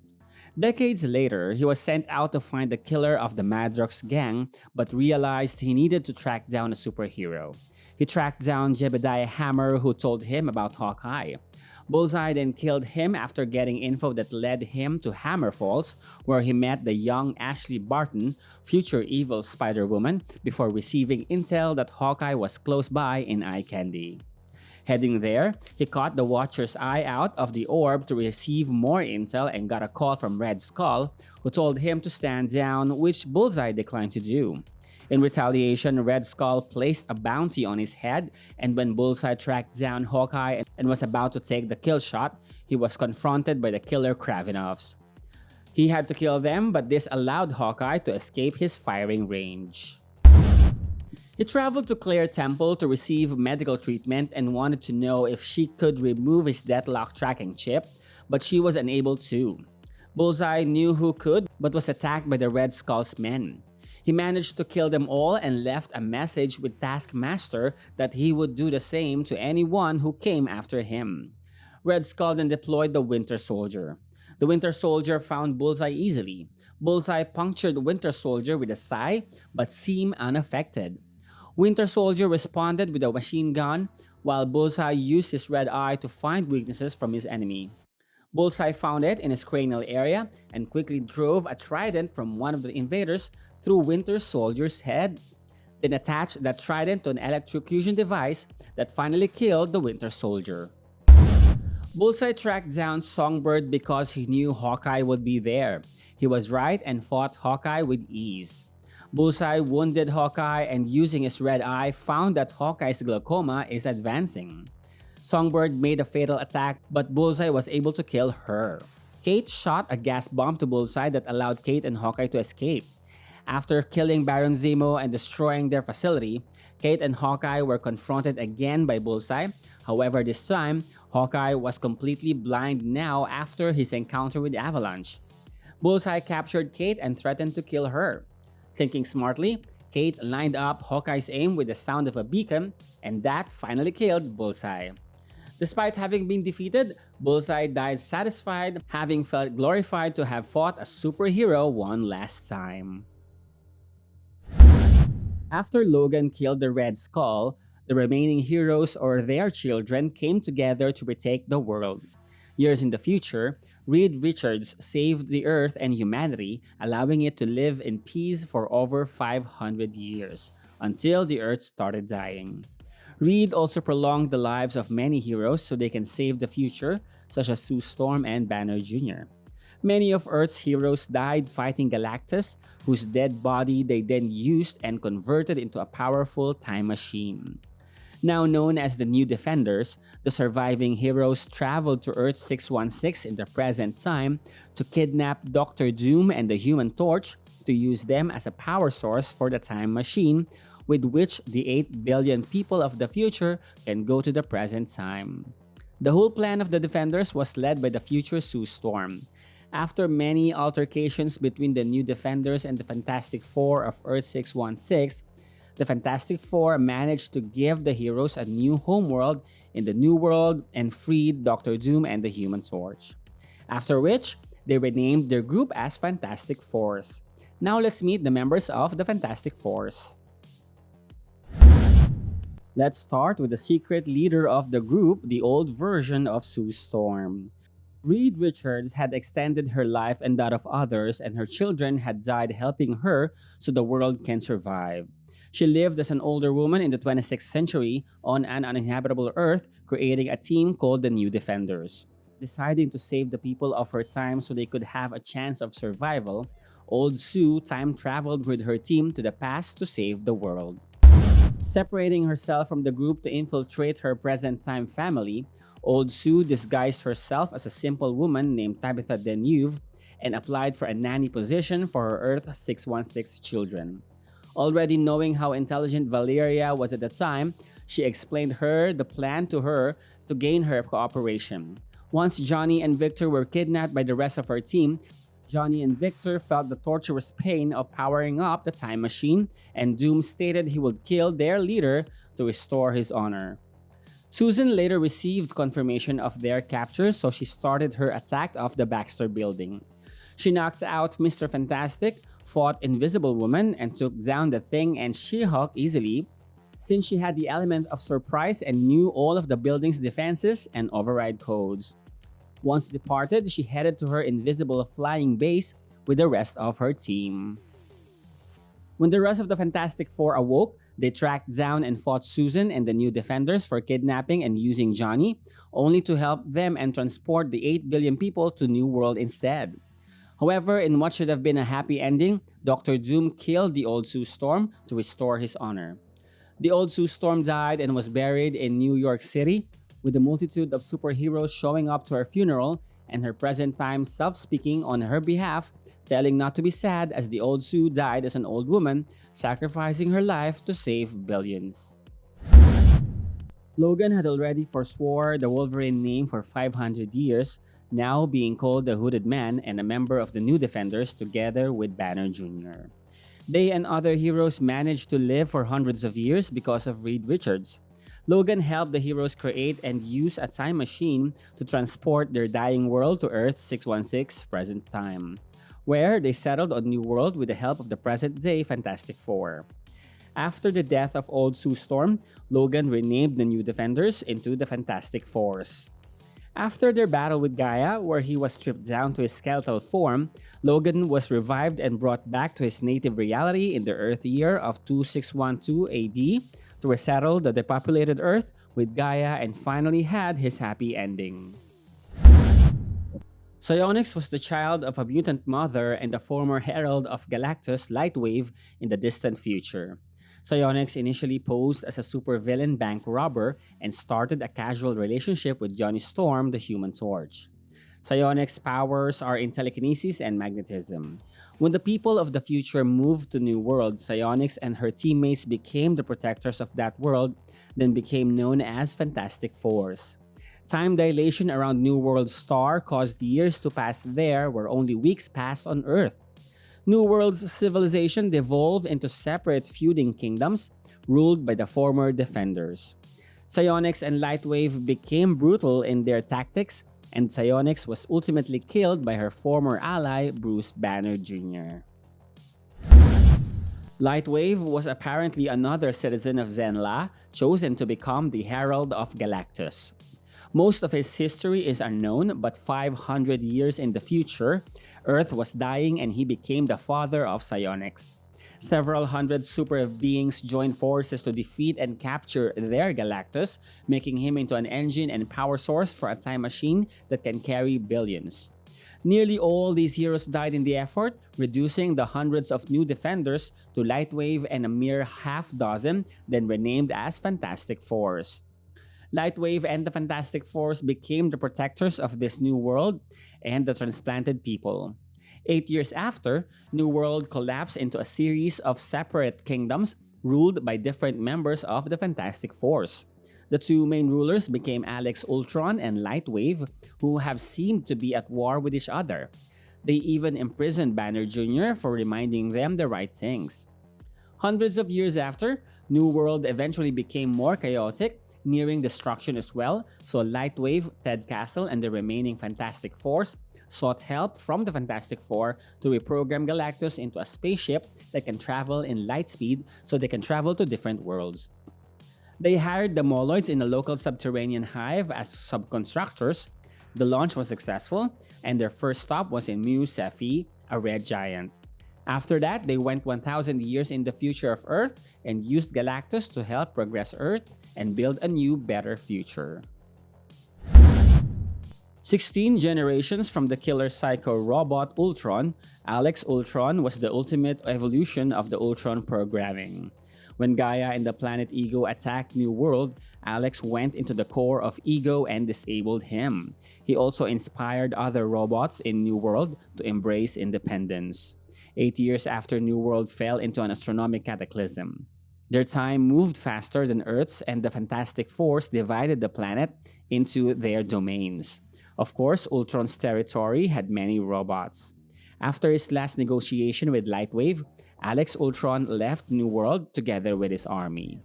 Decades later, he was sent out to find the killer of the Madrox gang, but realized he needed to track down a superhero. He tracked down Jebediah Hammer, who told him about Hawkeye. Bullseye then killed him after getting info that led him to Hammer Falls, where he met the young Ashley Barton, future evil Spider-Woman, before receiving intel that Hawkeye was close by in Eye Candy. Heading there, he caught the Watcher's eye out of the orb to receive more intel and got a call from Red Skull, who told him to stand down, which Bullseye declined to do. In retaliation, Red Skull placed a bounty on his head, and when Bullseye tracked down Hawkeye and was about to take the kill shot, he was confronted by the killer Kravinovs. He had to kill them, but this allowed Hawkeye to escape his firing range. He traveled to Claire Temple to receive medical treatment and wanted to know if she could remove his Deathlock tracking chip, but she was unable to. Bullseye knew who could, but was attacked by the Red Skull's men. He managed to kill them all and left a message with Taskmaster that he would do the same to anyone who came after him. Red Skull then deployed the Winter Soldier. The Winter Soldier found Bullseye easily. Bullseye punctured Winter Soldier with a sigh, but seemed unaffected. Winter Soldier responded with a machine gun, while Bullseye used his red eye to find weaknesses from his enemy. Bullseye found it in his cranial area and quickly drove a trident from one of the invaders through Winter Soldier's head, then attached that trident to an electrocution device that finally killed the Winter Soldier. Bullseye tracked down Songbird because he knew Hawkeye would be there. He was right and fought Hawkeye with ease. Bullseye wounded Hawkeye and using his red eye found that Hawkeye's glaucoma is advancing. Songbird made a fatal attack, but Bullseye was able to kill her. Kate shot a gas bomb to Bullseye that allowed Kate and Hawkeye to escape. After killing Baron Zemo and destroying their facility, Kate and Hawkeye were confronted again by Bullseye. However, this time, Hawkeye was completely blind now after his encounter with Avalanche. Bullseye captured Kate and threatened to kill her. Thinking smartly, Kate lined up Hawkeye's aim with the sound of a beacon, and that finally killed Bullseye. Despite having been defeated, Bullseye died satisfied, having felt glorified to have fought a superhero one last time. After Logan killed the Red Skull, the remaining heroes or their children came together to retake the world. Years in the future, Reed Richards saved the Earth and humanity, allowing it to live in peace for over 500 years, until the Earth started dying. Reed also prolonged the lives of many heroes so they can save the future, such as Sue Storm and Banner Jr. Many of Earth's heroes died fighting Galactus, whose dead body they then used and converted into a powerful time machine. Now known as the New Defenders, the surviving heroes traveled to Earth 616 in the present time to kidnap Doctor Doom and the Human Torch to use them as a power source for the time machine, with which the 8 billion people of the future can go to the present time. The whole plan of the Defenders was led by the future Sue Storm. After many altercations between the New Defenders and the Fantastic Four of Earth 616, the Fantastic Four managed to give the heroes a new homeworld in the New World and freed Doctor Doom and the Human Torch. After which, they renamed their group as Fantastic Fours. Now let's meet the members of the Fantastic Fours. Let's start with the secret leader of the group, the old version of Sue Storm. Reed Richards had extended her life and that of others, and her children had died helping her so the world can survive. She lived as an older woman in the 26th century on an uninhabitable Earth, creating a team called the New Defenders. Deciding to save the people of her time so they could have a chance of survival, old Sue time traveled with her team to the past to save the world. Separating herself from the group to infiltrate her present-time family, old Sue disguised herself as a simple woman named Tabitha Deneuve and applied for a nanny position for her Earth 616 children. Already knowing how intelligent Valeria was at the time, she explained the plan to her to gain her cooperation. Once Johnny and Victor were kidnapped by the rest of her team, Johnny and Victor felt the torturous pain of powering up the time machine, and Doom stated he would kill their leader to restore his honor. Susan later received confirmation of their capture, so she started her attack of the Baxter building. She knocked out Mr. Fantastic, fought Invisible Woman, and took down the Thing and She-Hulk easily, since she had the element of surprise and knew all of the building's defenses and override codes. Once departed, she headed to her invisible flying base with the rest of her team. When the rest of the Fantastic Four awoke, they tracked down and fought Susan and the new Defenders for kidnapping and using Johnny, only to help them and transport the 8 billion people to New World instead. However, in what should have been a happy ending, Dr. Doom killed the old Sue Storm to restore his honor. The old Sue Storm died and was buried in New York City, with a multitude of superheroes showing up to her funeral and her present-time self speaking on her behalf, telling not to be sad as the old Sue died as an old woman, sacrificing her life to save billions. Logan had already forswore the Wolverine name for 500 years, now being called the Hooded Man and a member of the New Defenders together with Banner Jr. They and other heroes managed to live for hundreds of years because of Reed Richards. Logan helped the heroes create and use a time machine to transport their dying world to Earth 616 present time, where they settled on New World with the help of the present-day Fantastic Four. After the death of Old Sue Storm, Logan renamed the New Defenders into the Fantastic Fours. After their battle with Gaia, where he was stripped down to his skeletal form, Logan was revived and brought back to his native reality in the Earth year of 2612 AD to resettle the depopulated Earth with Gaia and finally had his happy ending. Psionics was the child of a mutant mother and the former herald of Galactus Lightwave in the distant future. Psionics initially posed as a supervillain bank robber and started a casual relationship with Johnny Storm, the Human Torch. Psionics' powers are in telekinesis and magnetism. When the people of the future moved to New World, Psionics and her teammates became the protectors of that world, then became known as Fantastic Fours. Time dilation around New World's star caused years to pass there where only weeks passed on Earth. New World's civilization devolved into separate feuding kingdoms ruled by the former Defenders. Psionics and Lightwave became brutal in their tactics, and Psionics was ultimately killed by her former ally, Bruce Banner Jr. Lightwave was apparently another citizen of Zenla, chosen to become the Herald of Galactus. Most of his history is unknown, but 500 years in the future, Earth was dying and he became the father of psionics. Several hundred super beings joined forces to defeat and capture their Galactus, making him into an engine and power source for a time machine that can carry billions. Nearly all these heroes died in the effort, reducing the hundreds of new defenders to Lightwave and a mere half dozen, then renamed as Fantastic Fours. Lightwave and the Fantastic Fours became the protectors of this new world and the transplanted people. 8 years after, New World collapsed into a series of separate kingdoms ruled by different members of the Fantastic Fours. The two main rulers became Alex Ultron and Lightwave, who have seemed to be at war with each other. They even imprisoned Banner Jr. for reminding them the right things. Hundreds of years after, New World eventually became more chaotic, nearing destruction as well, so Lightwave, Ted Castle, and the remaining Fantastic Fours sought help from the Fantastic Four to reprogram Galactus into a spaceship that can travel in light speed so they can travel to different worlds. They hired the Moloids in a local subterranean hive as subconstructors. The launch was successful, and their first stop was in Mu Cephei, a red giant. After that, they went 1,000 years in the future of Earth and used Galactus to help progress Earth and build a new, better future. 16 generations from the killer psycho robot Ultron, Alex Ultron was the ultimate evolution of the Ultron programming. When Gaia and the planet Ego attacked New World, Alex went into the core of Ego and disabled him. He also inspired other robots in New World to embrace independence. 8 years after New World fell into an astronomical cataclysm. Their time moved faster than Earth's, and the Fantastic Fours divided the planet into their domains. Of course, Ultron's territory had many robots. After his last negotiation with Lightwave, Alex Ultron left New World together with his army.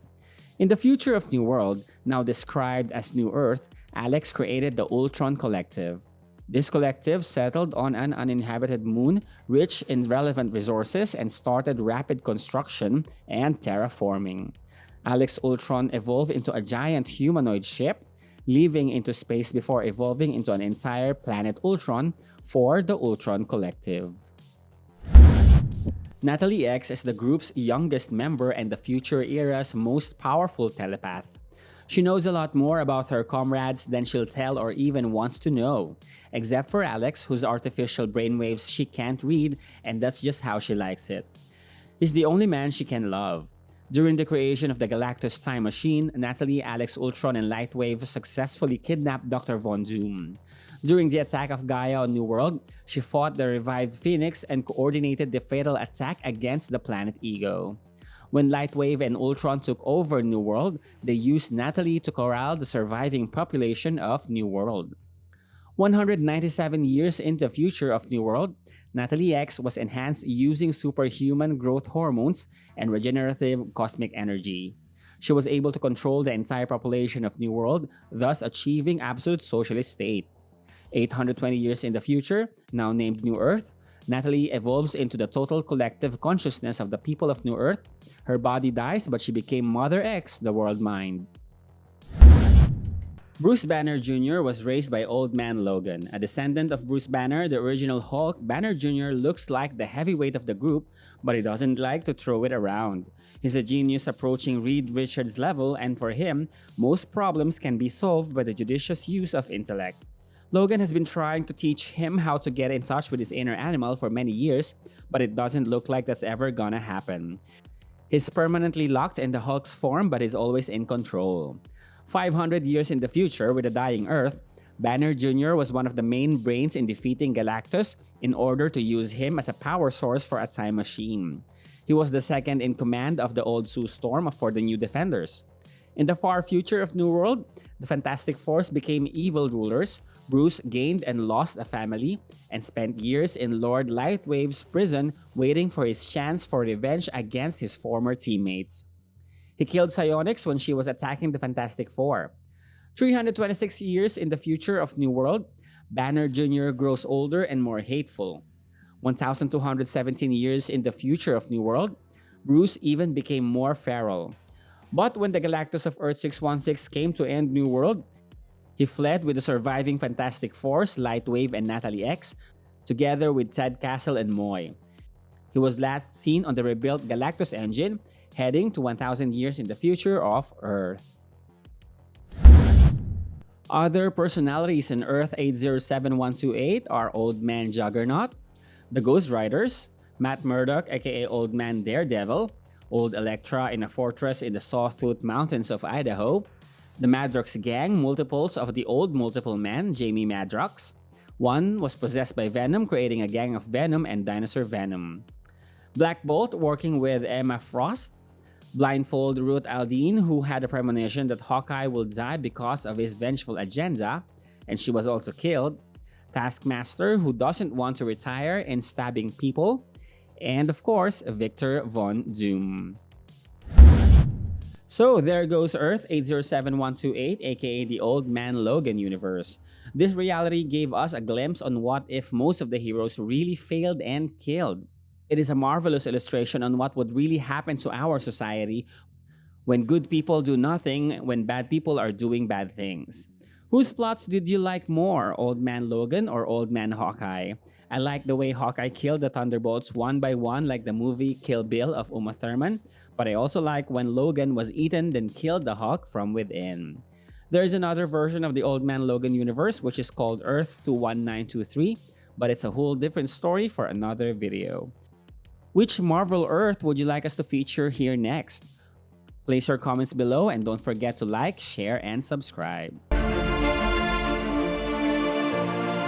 In the future of New World, now described as New Earth, Alex created the Ultron Collective. This collective settled on an uninhabited moon rich in relevant resources and started rapid construction and terraforming. Alex Ultron evolved into a giant humanoid ship, leaving into space before evolving into an entire planet Ultron for the Ultron Collective. Natalie X is the group's youngest member and the future era's most powerful telepath. She knows a lot more about her comrades than she'll tell or even wants to know, except for Alex, whose artificial brainwaves she can't read, and that's just how she likes it. He's the only man she can love. During the creation of the Galactus Time Machine, Natalie, Alex Ultron, and Lightwave successfully kidnapped Dr. Von Doom. During the attack of Gaia on New World, she fought the revived Phoenix and coordinated the fatal attack against the planet Ego. When Lightwave and Ultron took over New World, they used Natalie to corral the surviving population of New World. 197 years into the future of New World, Natalie X was enhanced using superhuman growth hormones and regenerative cosmic energy. She was able to control the entire population of New World, thus achieving absolute socialist state. 820 years in the future, now named New Earth, Natalie evolves into the total collective consciousness of the people of New Earth. Her body dies, but she became Mother X, the world mind. Bruce Banner Jr. was raised by Old Man Logan. A descendant of Bruce Banner, the original Hulk, Banner Jr. looks like the heavyweight of the group, but he doesn't like to throw it around. He's a genius approaching Reed Richards' level, and for him, most problems can be solved by the judicious use of intellect. Logan has been trying to teach him how to get in touch with his inner animal for many years, but it doesn't look like that's ever gonna happen. He's permanently locked in the Hulk's form, but is always in control. 500 years in the future, with a dying Earth, Banner Jr. was one of the main brains in defeating Galactus in order to use him as a power source for a time machine. He was the second in command of the old Sue Storm for the New Defenders. In the far future of New World, the Fantastic Four became evil rulers. Bruce gained and lost a family and spent years in Lord Lightwave's prison waiting for his chance for revenge against his former teammates. He killed Psionics when she was attacking the Fantastic Four. 326 years in the future of New World, Banner Jr. grows older and more hateful. 1,217 years in the future of New World, Bruce even became more feral. But when the Galactus of Earth 616 came to end New World, he fled with the surviving Fantastic Four, Lightwave and Natalie X, together with Ted Castle and Moy. He was last seen on the rebuilt Galactus engine, heading to 1,000 years in the future of Earth. Other personalities in Earth 807128 are Old Man Juggernaut, the Ghost Riders, Matt Murdock aka Old Man Daredevil, Old Elektra in a fortress in the Sawtooth Mountains of Idaho, the Madrox Gang, multiples of the old Multiple Man, Jamie Madrox. One was possessed by Venom, creating a gang of Venom and Dinosaur Venom. Black Bolt working with Emma Frost. Blindfold Ruth Aldine, who had a premonition that Hawkeye will die because of his vengeful agenda, and she was also killed. Taskmaster, who doesn't want to retire and stabbing people. And of course, Victor Von Doom. So there goes Earth 807128, aka the Old Man Logan universe. This reality gave us a glimpse on what if most of the heroes really failed and killed. It is a marvelous illustration on what would really happen to our society when good people do nothing, when bad people are doing bad things. Whose plots did you like more, Old Man Logan or Old Man Hawkeye? I like the way Hawkeye killed the Thunderbolts one by one like the movie Kill Bill of Uma Thurman, but I also like when Logan was eaten then killed the Hawk from within. There is another version of the Old Man Logan universe which is called Earth 21923, but it's a whole different story for another video. Which Marvel Earth would you like us to feature here next? Place your comments below and don't forget to like, share, and subscribe.